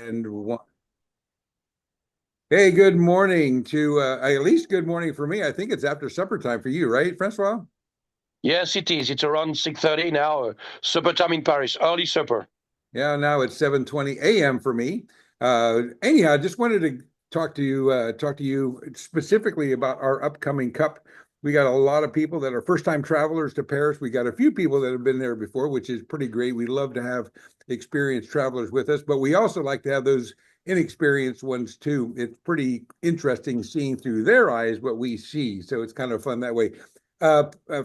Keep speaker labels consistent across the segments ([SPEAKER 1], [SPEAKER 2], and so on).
[SPEAKER 1] And one. Hey, good morning to at least good morning for me. I think it's after supper time for you, right, Francois?
[SPEAKER 2] Yes, it is. It's around 6:30 now. Supper time in Paris. Early supper.
[SPEAKER 1] Yeah, now it's 7:20 a.m. for me. Anyhow, I just wanted to talk to you specifically about our upcoming cup. We got a lot of people that are first-time travelers to Paris. We got a few people that have been there before, which is pretty great. We love to have experienced travelers with us, but we also like to have those inexperienced ones too. It's pretty interesting seeing through their eyes what we see. So it's kind of fun that way.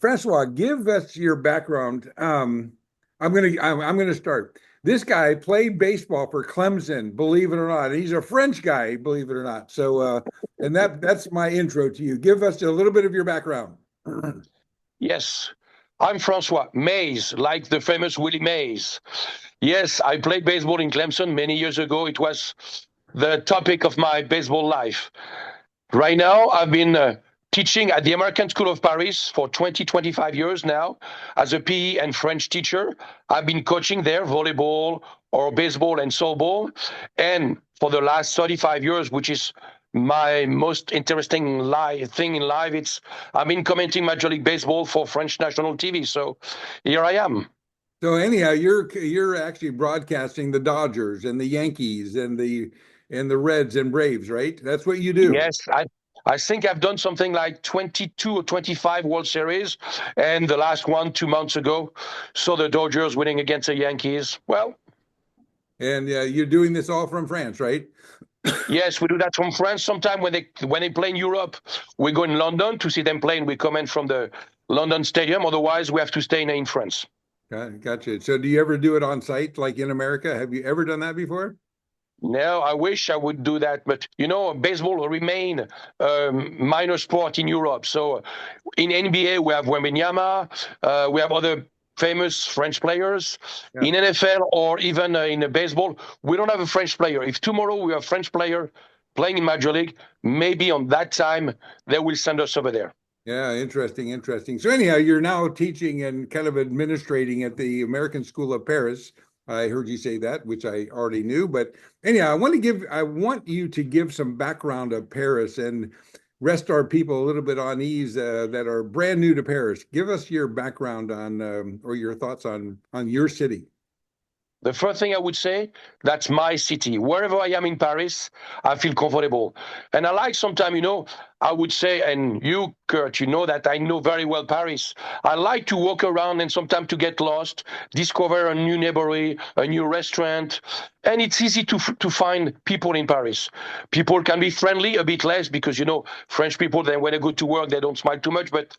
[SPEAKER 1] Francois, give us your background. I'm gonna start. This guy played baseball for Clemson, believe it or not. He's a French guy, believe it or not. So, and that's my intro to you. Give us a little bit of your background.
[SPEAKER 2] Yes. I'm François Mays, like the famous Willie Mays. Yes, I played baseball in Clemson many years ago. It was the topic of my baseball life. Right now, I've been teaching at the American School of Paris for 25 years now as a PE and French teacher. I've been coaching there volleyball or baseball and softball. And for the last 35 years, which is my most interesting thing in life, it's I've been commenting Major League Baseball for French national TV. So here I am.
[SPEAKER 1] So anyhow, you're actually broadcasting the Dodgers and the Yankees and the Reds and Braves, right? That's what you do.
[SPEAKER 2] Yes, I think I've done something like 22 or 25 World Series, and the last one 2 months ago. So the Dodgers winning against the Yankees. Well,
[SPEAKER 1] And you're doing this all from France, right?
[SPEAKER 2] yes, we do that from France. Sometime when they play in Europe, we go in London to see them play, and we comment from the London stadium. Otherwise, we have to stay in France.
[SPEAKER 1] Gotcha. So do you ever do it on site like in America? Have you ever done that before?
[SPEAKER 2] No, I wish I would do that, but baseball will remain minor sport in Europe. So in NBA, we have Wembanyama, we have other famous French players.
[SPEAKER 1] Yeah.
[SPEAKER 2] In NFL or even in baseball, we don't have a French player. If tomorrow we have a French player playing in Major League, maybe on that time they will send us over there.
[SPEAKER 1] Yeah, interesting, interesting. So anyhow, you're now teaching and kind of administrating at the American School of Paris. I heard you say that, which I already knew. But anyhow, I want you to give some background of Paris and rest our people a little bit on ease that are brand new to Paris. Give us your background on or your thoughts on your city.
[SPEAKER 2] The first thing I would say, that's my city. Wherever I am in Paris, I feel comfortable. And I like sometimes, I would say, and you, Kurt, you know that I know very well Paris. I like to walk around and sometimes to get lost, discover a new neighborhood, a new restaurant. And it's easy to find people in Paris. People can be friendly, a bit less, because, French people, then when they go to work, they don't smile too much. But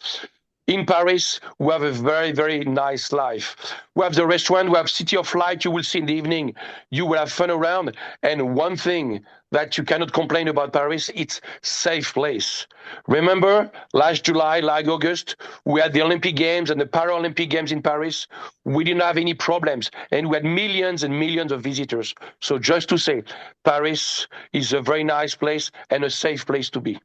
[SPEAKER 2] in Paris, we have a very, very nice life. We have the restaurant, we have City of Light, you will see in the evening. You will have fun around. And one thing that you cannot complain about Paris, it's safe place. Remember last July, like August, we had the Olympic Games and the Paralympic Games in Paris. We didn't have any problems. And we had millions and millions of visitors. So just to say, Paris is a very nice place and a safe place to be.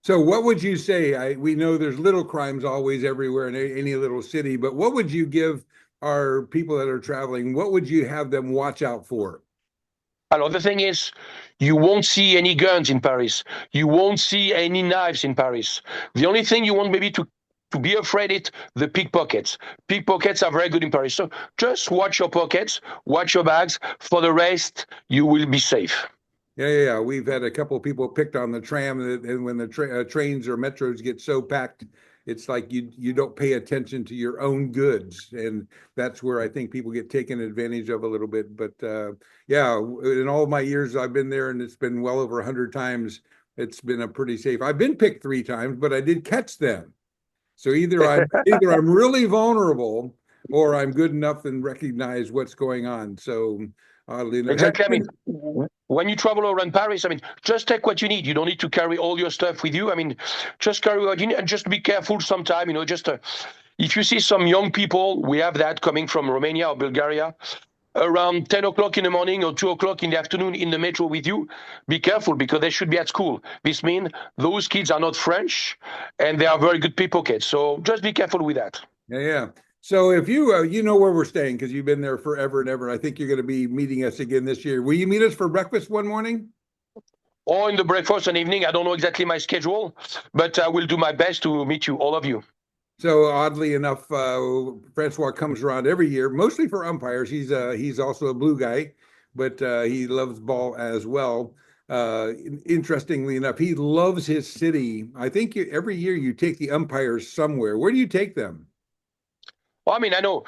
[SPEAKER 1] So what would you say? We know there's little crimes always everywhere in any little city, but what would you give our people that are traveling? What would you have them watch out for?
[SPEAKER 2] Alors, the thing is, you won't see any guns in Paris. You won't see any knives in Paris. The only thing you want maybe to be afraid it the pickpockets. Pickpockets are very good in Paris. So just watch your pockets, watch your bags. For the rest, you will be safe.
[SPEAKER 1] Yeah. We've had a couple of people picked on the tram, and when the trains or metros get so packed, it's like you don't pay attention to your own goods, and that's where I think people get taken advantage of a little bit. But yeah, in all my years I've been there, and it's been well over 100 times. It's been a pretty safe. I've been picked 3 times, but I did catch them. So either I'm really vulnerable, or I'm good enough and recognize what's going on. So oddly enough, have
[SPEAKER 2] Exactly. I
[SPEAKER 1] you
[SPEAKER 2] mean,
[SPEAKER 1] been.
[SPEAKER 2] when you travel around Paris, I mean, just take what you need. You don't need to carry all your stuff with you. I mean, just carry what you need and just be careful sometime, just if you see some young people, we have that coming from Romania or Bulgaria, around 10 o'clock in the morning or 2 o'clock in the afternoon in the metro with you, be careful because they should be at school. This means those kids are not French and they are very good pickpockets. So just be careful with that.
[SPEAKER 1] Yeah. So if you you know where we're staying because you've been there forever and ever. I think you're going to be meeting us again this year. Will you meet us for breakfast one morning?
[SPEAKER 2] Or in the breakfast and evening. I don't know exactly my schedule, but I will do my best to meet you, all of you.
[SPEAKER 1] So oddly enough, Francois comes around every year, mostly for umpires. He's also a blue guy, but he loves ball as well. Interestingly enough, he loves his city. I think every year you take the umpires somewhere. Where do you take them?
[SPEAKER 2] Well, I mean, I know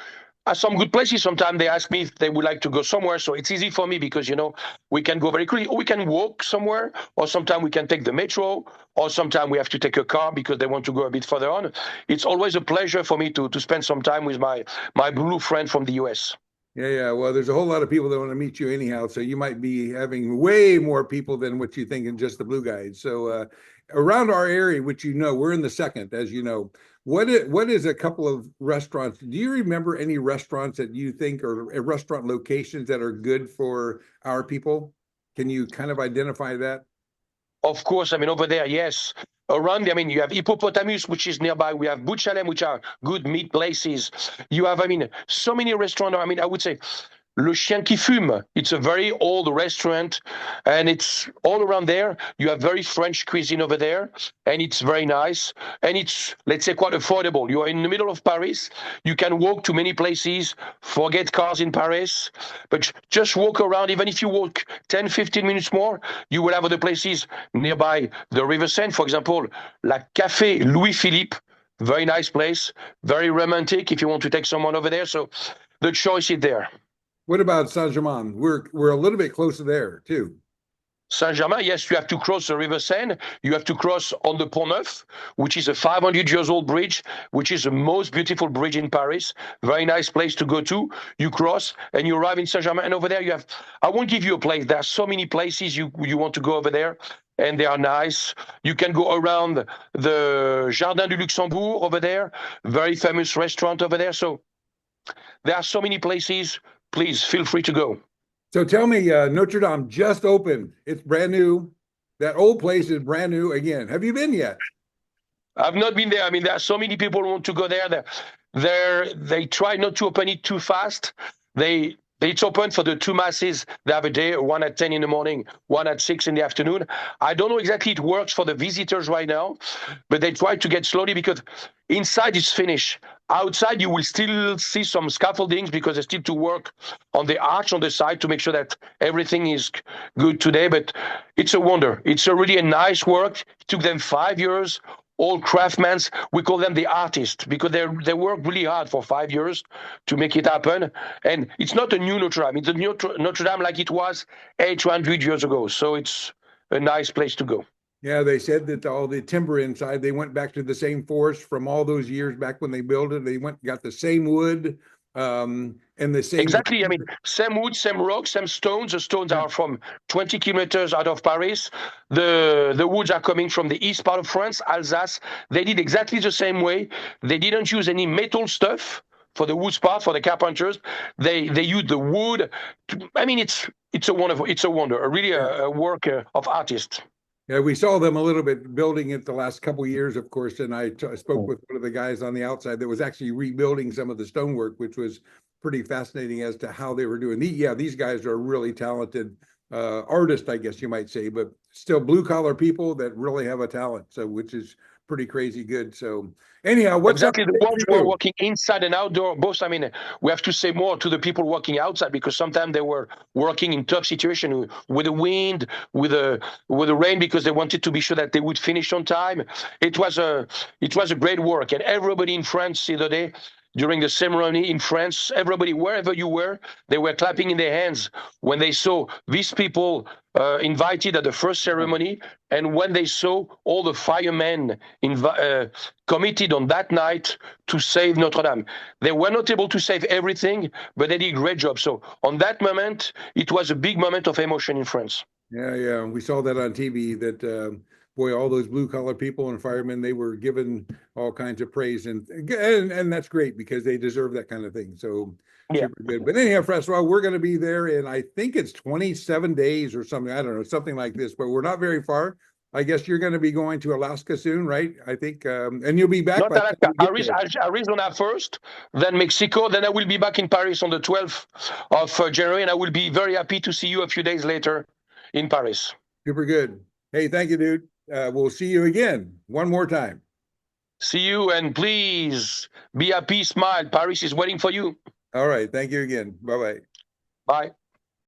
[SPEAKER 2] some good places. Sometimes they ask me if they would like to go somewhere, so it's easy for me because we can go very quickly, or we can walk somewhere, or sometimes we can take the metro, or sometimes we have to take a car because they want to go a bit further on. It's always a pleasure for me to spend some time with my blue friend from the US.
[SPEAKER 1] Yeah, yeah. Well, there's a whole lot of people that want to meet you anyhow, so you might be having way more people than what you think in just the blue guys. So around our area, which we're in the second, as you know. What is a couple of restaurants? Do you remember any restaurants that you think are restaurant locations that are good for our people? Can you kind of identify that?
[SPEAKER 2] Of course, I mean, over there, yes. Around, I mean, you have Hippopotamus, which is nearby. We have Butchalem, which are good meat places. You have, I mean, so many restaurants. I mean, I would say Le Chien qui Fume. It's a very old restaurant, and it's all around there. You have very French cuisine over there, and it's very nice. And it's, let's say, quite affordable. You are in the middle of Paris. You can walk to many places, forget cars in Paris, but just walk around. Even if you walk 10, 15 minutes more, you will have other places nearby the River Seine. For example, La Café Louis Philippe. Very nice place, very romantic if you want to take someone over there. So the choice is there.
[SPEAKER 1] What about Saint-Germain? We're a little bit closer there too.
[SPEAKER 2] Saint-Germain, yes, you have to cross the River Seine. You have to cross on the Pont Neuf, which is a 500 years old bridge, which is the most beautiful bridge in Paris. Very nice place to go to. You cross and you arrive in Saint-Germain. And over there you have, I won't give you a place. There are so many places you want to go over there. And they are nice. You can go around the Jardin du Luxembourg over there. Very famous restaurant over there. So there are so many places. Please feel free to go.
[SPEAKER 1] So tell me, Notre Dame just opened. It's brand new. That old place is brand new again. Have you been yet?
[SPEAKER 2] I've not been there. I mean, there are so many people who want to go there. They try not to open it too fast. It's open for the two masses the other day, one at 10 in the morning, one at 6 in the afternoon. I don't know exactly it works for the visitors right now, but they try to get slowly because inside it's finished. Outside, you will still see some scaffoldings because they still to work on the arch on the side to make sure that everything is good today. But it's a wonder. It's a really a nice work. It took them 5 years. All craftsmen, we call them the artists because they work really hard for 5 years to make it happen. And it's not a new Notre Dame. It's a new Notre Dame like it was 800 years ago. So it's a nice place to go.
[SPEAKER 1] Yeah, they said that all the timber inside, they went back to the same forest from all those years back when they built it. They got the same wood, and the same.
[SPEAKER 2] Exactly. I mean, same wood, same rock, same stones. The stones are from 20 kilometers out of Paris. The woods are coming from the east part of France, Alsace. They did exactly the same way. They didn't use any metal stuff for the wood part for the carpenters. They used the wood. I mean, it's a wonder, really a work of artists.
[SPEAKER 1] Yeah, we saw them a little bit building it the last couple of years, of course, and I spoke with one of the guys on the outside that was actually rebuilding some of the stonework, which was pretty fascinating as to how they were doing. These guys are really talented artists, I guess you might say, but still blue collar people that really have a talent, so which is pretty crazy good. So anyhow, what's
[SPEAKER 2] exactly
[SPEAKER 1] up
[SPEAKER 2] the ones who are
[SPEAKER 1] you?
[SPEAKER 2] working inside and outdoor both. I mean, we have to say more to the people working outside because sometimes they were working in tough situation with the wind, with the rain, because they wanted to be sure that they would finish on time. It was a great work, and everybody in France the other day during the ceremony in France, everybody, wherever you were, they were clapping in their hands when they saw these people invited at the first ceremony, and when they saw all the firemen committed on that night to save Notre Dame. They were not able to save everything, but they did a great job. So on that moment, it was a big moment of emotion in France.
[SPEAKER 1] Yeah, yeah, we saw that on TV. That boy, all those blue collar people and firemen, they were given all kinds of praise, and that's great because they deserve that kind of thing. So
[SPEAKER 2] Yeah.
[SPEAKER 1] super good. But anyhow, Francois, we're going to be there in I think it's 27 days or something. I don't know, something like this. But we're not very far. I guess you're going to be going to Alaska soon, right? I think, and you'll be back
[SPEAKER 2] Not
[SPEAKER 1] by the time
[SPEAKER 2] Alaska,
[SPEAKER 1] you get there.
[SPEAKER 2] Arizona first, then Mexico. Then I will be back in Paris on the 12th of January, and I will be very happy to see you a few days later in Paris.
[SPEAKER 1] Super good. Hey, thank you, dude. We'll see you again one more time.
[SPEAKER 2] See you, and please be happy, smile. Paris is waiting for you.
[SPEAKER 1] All right. Thank you again. Bye-bye.
[SPEAKER 2] Bye.